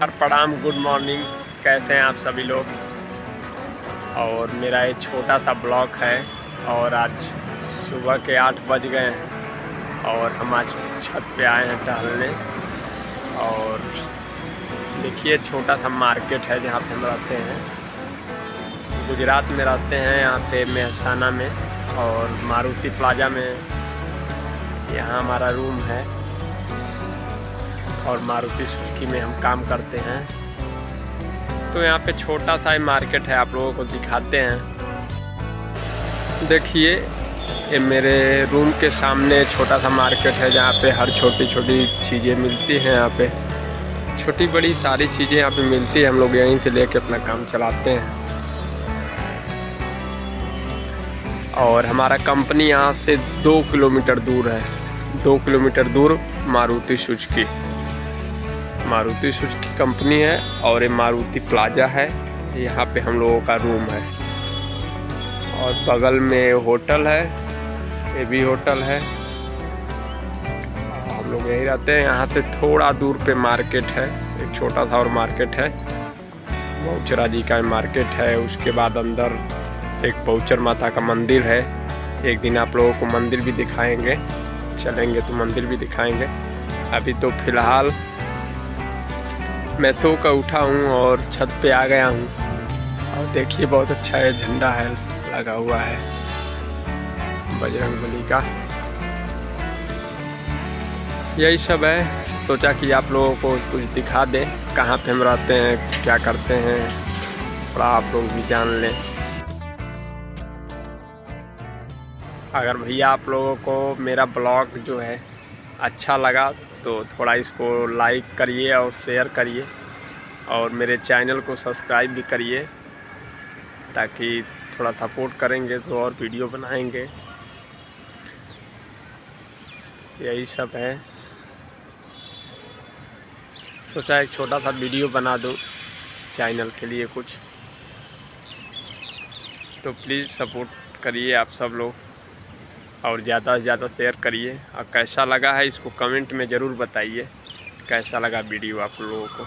प्रणाम, good morning. कैसे हैं आप सभी लोग। और मेरा एक छोटा सा ब्लॉग है और आज सुबह के 8 बज गए हैं और हम आज छत पे आए हैं टहलने। और देखिए छोटा सा मार्केट है जहाँ पे हम रहते हैं, गुजरात में रहते हैं, यहाँ पे मेहसाना में और मारुति प्लाजा में। यहाँ हमारा रूम है और मारुति सुजुकी में हम काम करते हैं। तो यहाँ पे छोटा सा मार्केट है, आप लोगों को दिखाते हैं। देखिए ये मेरे रूम के सामने छोटा सा मार्केट है जहाँ पे हर छोटी छोटी चीज़ें मिलती हैं। यहाँ पे छोटी बड़ी सारी चीज़ें यहाँ पे मिलती है। हम लोग यहीं से लेके अपना काम चलाते हैं। और हमारा कंपनी यहाँ से 2 किलोमीटर दूर है। 2 किलोमीटर दूर मारुति सुजुकी कंपनी है और ये मारुति प्लाजा है। यहाँ पे हम लोगों का रूम है और बगल में होटल है, ये भी होटल है। हम लोग यहीं रहते हैं। यहाँ से थोड़ा दूर पे मार्केट है, एक छोटा सा और मार्केट है, बहुचरा जी का मार्केट है। उसके बाद अंदर एक बहुचर माता का मंदिर है। एक दिन आप लोगों को मंदिर भी दिखाएंगे, चलेंगे तो मंदिर भी दिखाएंगे। अभी तो फ़िलहाल मैं सो कर उठा हूँ और छत पे आ गया हूँ। और देखिए बहुत अच्छा है, झंडा है लगा हुआ है बजरंगबली का। यही सब है, सोचा कि आप लोगों को कुछ दिखा दें, कहाँ पे हम रहते हैं, क्या करते हैं, थोड़ा आप लोग भी जान लें। अगर भैया आप लोगों को मेरा ब्लॉग जो है अच्छा लगा तो थोड़ा इसको लाइक करिए और शेयर करिए और मेरे चैनल को सब्सक्राइब भी करिए, ताकि थोड़ा सपोर्ट करेंगे तो और वीडियो बनाएंगे। यही सब है, सोचा एक छोटा सा वीडियो बना दूं चैनल के लिए कुछ। तो प्लीज़ सपोर्ट करिए आप सब लोग और ज़्यादा से ज़्यादा शेयर करिए। और कैसा लगा है इसको कमेंट में ज़रूर बताइए, कैसा लगा वीडियो आप लोगों को।